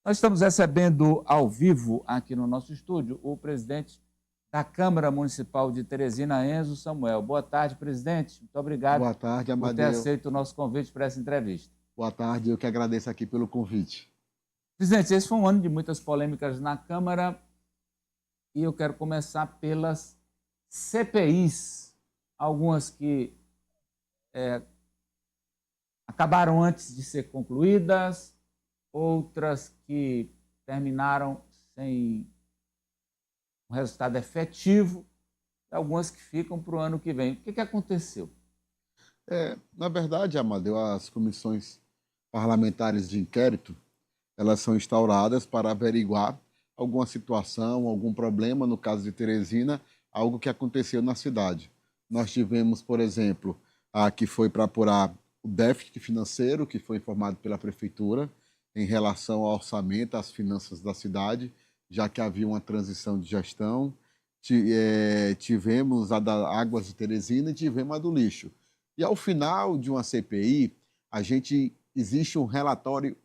Nós estamos recebendo ao vivo aqui no nosso estúdio o presidente da Câmara Municipal de Teresina, Enzo Samuel. Boa tarde, presidente. Muito obrigado. Boa tarde, Amadeu. Por ter aceito o nosso convite para essa entrevista. Boa tarde, eu que agradeço aqui pelo convite. Presidente, esse foi um ano de muitas polêmicas na Câmara e eu quero começar pelas CPIs, algumas que acabaram antes de ser concluídas, outras que terminaram sem um resultado efetivo, e algumas que ficam para o ano que vem. O que aconteceu? Na verdade, Amadeu, as comissões parlamentares de inquérito, elas são instauradas para averiguar alguma situação, algum problema, no caso de Teresina, algo que aconteceu na cidade. Nós tivemos, por exemplo, a que foi para apurar o déficit financeiro, que foi informado pela Prefeitura, em relação ao orçamento, às finanças da cidade, já que havia uma transição de gestão. Tivemos a da Águas de Teresina e tivemos a do lixo. E ao final de uma CPI, existe um relatório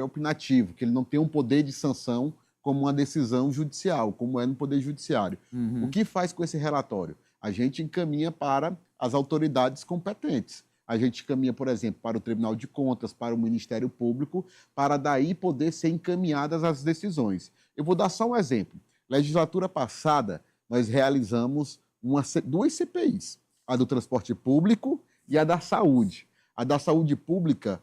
opinativo, que ele não tem um poder de sanção como uma decisão judicial, como é no Poder Judiciário. O que faz com esse relatório? A gente encaminha para as autoridades competentes. A gente encaminha, por exemplo, para o Tribunal de Contas, para o Ministério Público, para daí poder ser encaminhadas as decisões. Eu vou dar só um exemplo. Legislatura passada, nós realizamos duas CPIs, a do transporte público e a da saúde. A da saúde pública,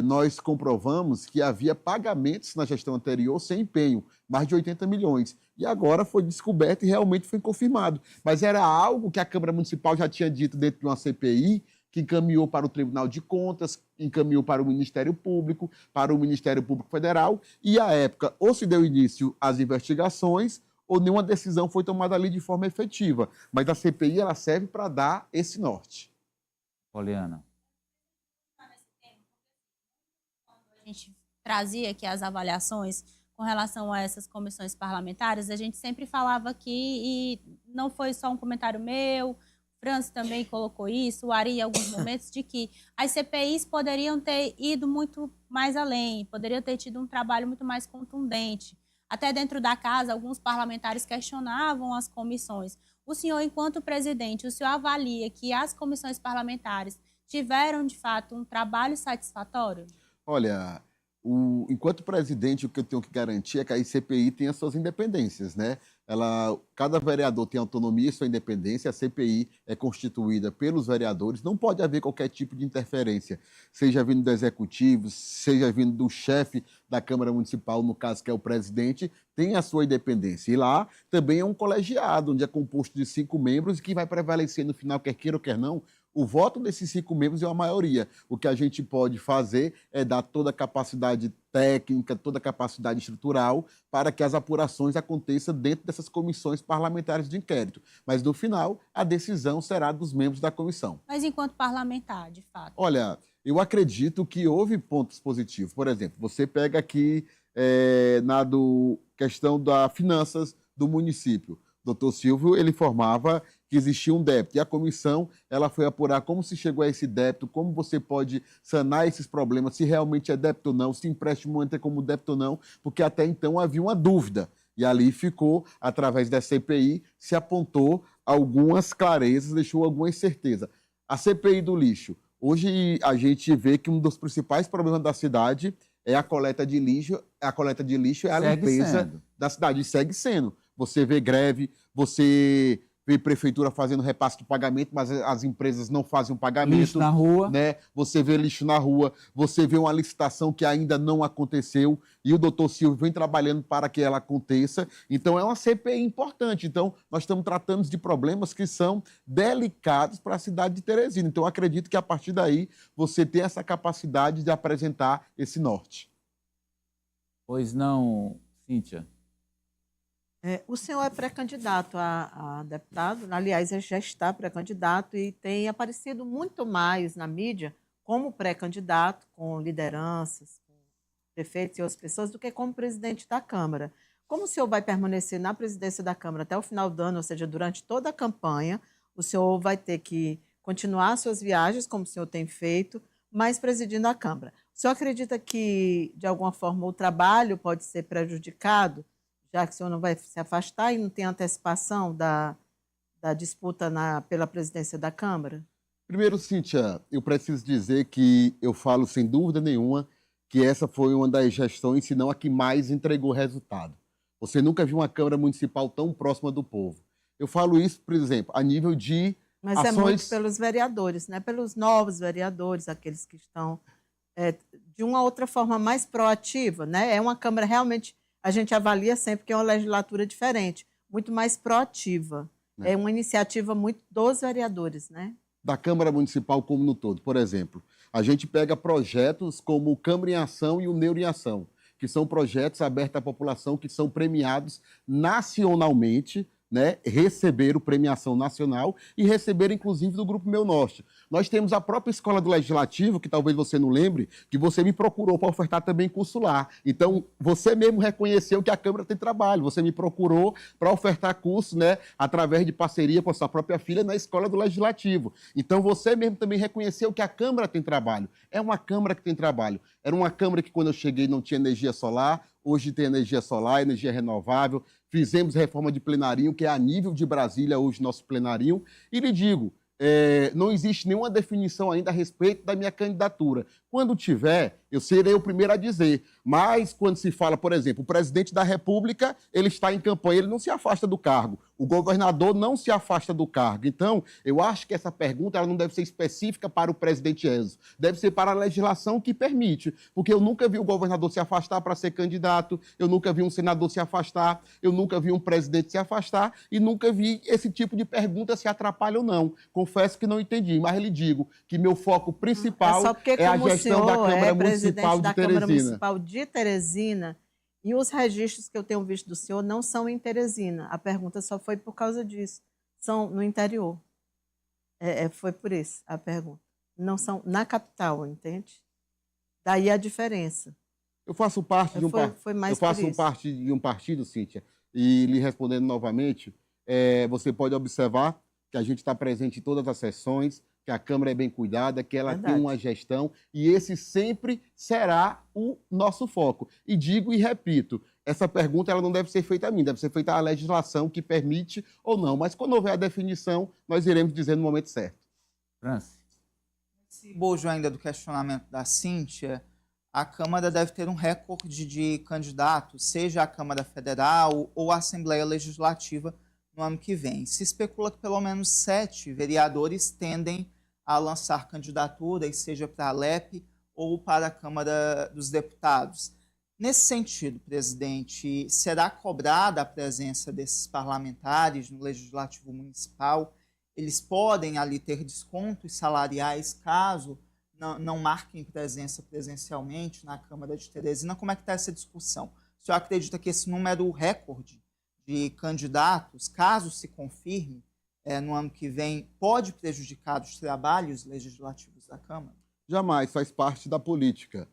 nós comprovamos que havia pagamentos na gestão anterior sem empenho, mais de 80 milhões. E agora foi descoberto e realmente foi confirmado. Mas era algo que a Câmara Municipal já tinha dito dentro de uma CPI, que encaminhou para o Tribunal de Contas, encaminhou para o Ministério Público Federal, e à época ou se deu início às investigações, ou nenhuma decisão foi tomada ali de forma efetiva. Mas a CPI ela serve para dar esse norte. Poliana. A gente trazia aqui as avaliações com relação a essas comissões parlamentares, a gente sempre falava aqui, e não foi só um comentário meu, França também colocou isso, o Ari em alguns momentos, de que as CPIs poderiam ter ido muito mais além, poderiam ter tido um trabalho muito mais contundente. Até dentro da casa, alguns parlamentares questionavam as comissões. O senhor, enquanto presidente, o senhor avalia que as comissões parlamentares tiveram, de fato, um trabalho satisfatório? Olha, enquanto presidente, o que eu tenho que garantir é que a CPI tenha suas independências, né? Cada vereador tem autonomia e sua independência, a CPI é constituída pelos vereadores, não pode haver qualquer tipo de interferência, seja vindo do executivo, seja vindo do chefe da Câmara Municipal, no caso que é o presidente, tem a sua independência. E lá também é um colegiado, onde é composto de 5 membros e que vai prevalecer no final, quer queira ou quer não, o voto desses 5 membros é uma maioria. O que a gente pode fazer é dar toda a capacidade técnica, toda a capacidade estrutural para que as apurações aconteçam dentro dessas comissões parlamentares de inquérito. Mas, no final, a decisão será dos membros da comissão. Mas enquanto parlamentar, de fato? Olha, eu acredito que houve pontos positivos. Por exemplo, você pega aqui questão das finanças do município. O doutor Silvio, ele informava que existia um débito. E a comissão ela foi apurar como se chegou a esse débito, como você pode sanar esses problemas, se realmente é débito ou não, se empréstimo entra como débito ou não, porque até então havia uma dúvida. E ali ficou, através da CPI, se apontou algumas clarezas, deixou algumas certezas. A CPI do lixo. Hoje a gente vê que um dos principais problemas da cidade é a coleta de lixo. A coleta de lixo é a limpeza da cidade. E segue sendo. Você vê greve, você vê prefeitura fazendo repasse de pagamento, mas as empresas não fazem um pagamento. Lixo na rua. Né? Você vê lixo na rua, você vê uma licitação que ainda não aconteceu e o doutor Silvio vem trabalhando para que ela aconteça. Então, é uma CPI importante. Então, nós estamos tratando de problemas que são delicados para a cidade de Teresina. Então, eu acredito que, a partir daí, você tem essa capacidade de apresentar esse norte. Pois não, Cíntia? O senhor é pré-candidato a deputado, aliás, ele já está pré-candidato e tem aparecido muito mais na mídia como pré-candidato, com lideranças, com prefeitos e outras pessoas, do que como presidente da Câmara. Como o senhor vai permanecer na presidência da Câmara até o final do ano, ou seja, durante toda a campanha, o senhor vai ter que continuar suas viagens, como o senhor tem feito, mas presidindo a Câmara. O senhor acredita que, de alguma forma, o trabalho pode ser prejudicado, já que o senhor não vai se afastar e não tem antecipação da disputa pela presidência da Câmara? Primeiro, Cíntia, eu preciso dizer que eu falo sem dúvida nenhuma que essa foi uma das gestões, se não a que mais entregou resultado. Você nunca viu uma Câmara Municipal tão próxima do povo. Eu falo isso, por exemplo, a nível de Mas ações... é muito pelos vereadores, né? Pelos novos vereadores, aqueles que estão de uma outra forma mais proativa, né? É uma Câmara realmente, a gente avalia sempre que é uma legislatura diferente, muito mais proativa. É uma iniciativa muito dos vereadores, né? Da Câmara Municipal como no todo. Por exemplo, a gente pega projetos como o Câmara em Ação e o Neuro em Ação, que são projetos abertos à população que são premiados nacionalmente, né, receberam premiação nacional e receberam, inclusive, do Grupo Meu Norte. Nós temos a própria Escola do Legislativo, que talvez você não lembre, que você me procurou para ofertar também curso lá. Então, você mesmo reconheceu que a Câmara tem trabalho, você me procurou para ofertar curso, né, através de parceria com a sua própria filha na Escola do Legislativo. Então, você mesmo também reconheceu que a Câmara tem trabalho. É uma Câmara que tem trabalho. Era uma Câmara que, quando eu cheguei, não tinha energia solar, hoje tem energia solar, energia renovável. Fizemos reforma de plenarinho, que é a nível de Brasília hoje, nosso plenarinho. E lhe digo, não existe nenhuma definição ainda a respeito da minha candidatura. Quando tiver, eu serei o primeiro a dizer. Mas quando se fala, por exemplo, o presidente da República, ele está em campanha, ele não se afasta do cargo. O governador não se afasta do cargo. Então, eu acho que essa pergunta ela não deve ser específica para o presidente Enzo. Deve ser para a legislação que permite. Porque eu nunca vi o governador se afastar para ser candidato, eu nunca vi um senador se afastar, eu nunca vi um presidente se afastar e nunca vi esse tipo de pergunta se atrapalha ou não. Confesso que não entendi, mas lhe digo que meu foco principal é a gestão da Câmara Municipal de Teresina. Câmara Municipal de Teresina, e os registros que eu tenho visto do senhor não são em Teresina. A pergunta só foi por causa disso. São no interior. Foi por isso a pergunta. Não são na capital, entende? Daí a diferença. Eu faço parte de um partido, Cíntia, e lhe respondendo novamente, você pode observar que a gente está presente em todas as sessões, que a Câmara é bem cuidada, que ela tem uma gestão, e esse sempre será o nosso foco. E digo e repito, essa pergunta ela não deve ser feita a mim, deve ser feita à legislação que permite ou não. Mas quando houver a definição, nós iremos dizer no momento certo. Francis. Esse bojo ainda do questionamento da Cíntia, a Câmara deve ter um recorde de candidatos, seja a Câmara Federal ou a Assembleia Legislativa no ano que vem. Se especula que pelo menos 7 vereadores tendem a lançar candidaturas, seja para a LEP ou para a Câmara dos Deputados. Nesse sentido, presidente, será cobrada a presença desses parlamentares no Legislativo Municipal? Eles podem ali ter descontos salariais caso não marquem presença presencialmente na Câmara de Teresina? Como é que está essa discussão? O senhor acredita que esse número recorde de candidatos, caso se confirme no ano que vem, pode prejudicar os trabalhos legislativos da Câmara? Jamais, faz parte da política.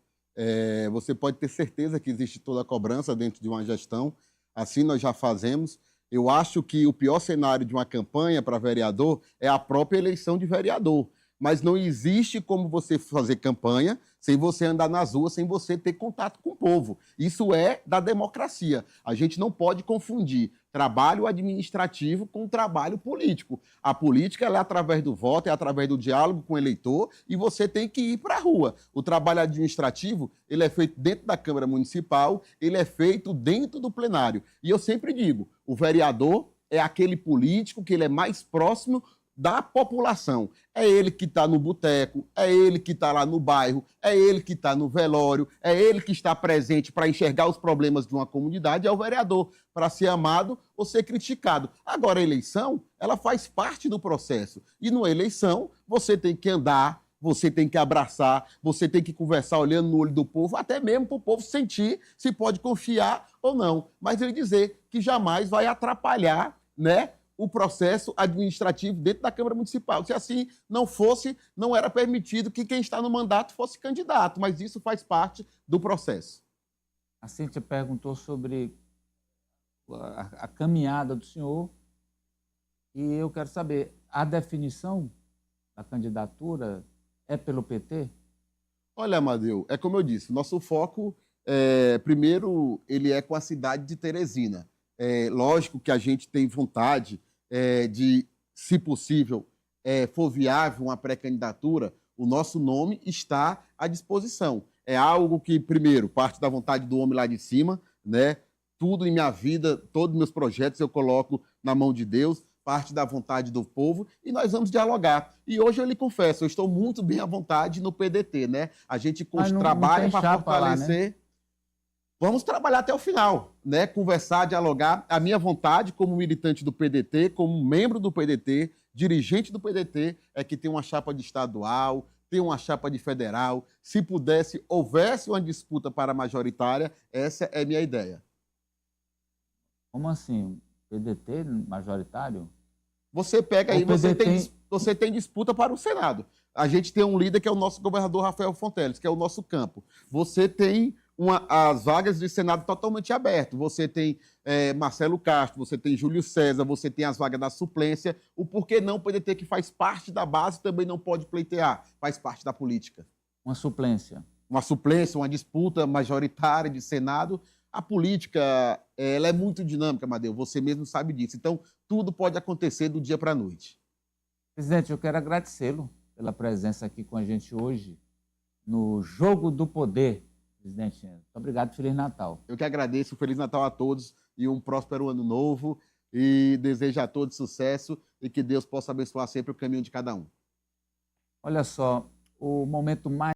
Você pode ter certeza que existe toda a cobrança dentro de uma gestão, assim nós já fazemos. Eu acho que o pior cenário de uma campanha para vereador é a própria eleição de vereador. Mas não existe como você fazer campanha sem você andar nas ruas, sem você ter contato com o povo. Isso é da democracia. A gente não pode confundir trabalho administrativo com trabalho político. A política ela é através do voto, é através do diálogo com o eleitor e você tem que ir para a rua. O trabalho administrativo ele é feito dentro da Câmara Municipal, ele é feito dentro do plenário. E eu sempre digo, o vereador é aquele político que ele é mais próximo da população. É ele que está no boteco, é ele que está lá no bairro, é ele que está no velório, é ele que está presente para enxergar os problemas de uma comunidade, é o vereador, para ser amado ou ser criticado. Agora, a eleição, ela faz parte do processo. E numa eleição, você tem que andar, você tem que abraçar, você tem que conversar olhando no olho do povo, até mesmo para o povo sentir se pode confiar ou não. Mas ele dizer que jamais vai atrapalhar, né, o processo administrativo dentro da Câmara Municipal. Se assim não fosse, não era permitido que quem está no mandato fosse candidato, mas isso faz parte do processo. A Cíntia perguntou sobre a caminhada do senhor e eu quero saber, a definição da candidatura é pelo PT? Olha, Amadeu, é como eu disse, o nosso foco, primeiro, ele é com a cidade de Teresina. É lógico que a gente tem vontade de, se possível, for viável uma pré-candidatura, o nosso nome está à disposição. É algo que, primeiro, parte da vontade do homem lá de cima, né? Tudo em minha vida, todos os meus projetos eu coloco na mão de Deus, parte da vontade do povo, e nós vamos dialogar. E hoje eu lhe confesso, eu estou muito bem à vontade no PDT, né? A gente trabalha para fortalecer. Lá, né? Vamos trabalhar até o final, né? Conversar, dialogar. A minha vontade, como militante do PDT, como membro do PDT, dirigente do PDT, é que tem uma chapa de estadual, tem uma chapa de federal. Se pudesse, houvesse uma disputa para majoritária, essa é a minha ideia. Como assim? PDT majoritário? Você pega aí, você tem disputa para o Senado. A gente tem um líder que é o nosso governador Rafael Fonteles, que é o nosso campo. Você tem as vagas de Senado totalmente abertas. Você tem Marcelo Castro, você tem Júlio César, você tem as vagas da suplência. O porquê não o PDT, que faz parte da base, também não pode pleitear, faz parte da política. Uma suplência. Uma suplência, uma disputa majoritária de Senado. A política, ela é muito dinâmica, Amadeu, você mesmo sabe disso. Então, tudo pode acontecer do dia para a noite. Presidente, eu quero agradecê-lo pela presença aqui com a gente hoje no Jogo do Poder, presidente. Muito obrigado, Feliz Natal. Eu que agradeço, Feliz Natal a todos e um próspero ano novo. E desejo a todos sucesso e que Deus possa abençoar sempre o caminho de cada um. Olha só, o momento mais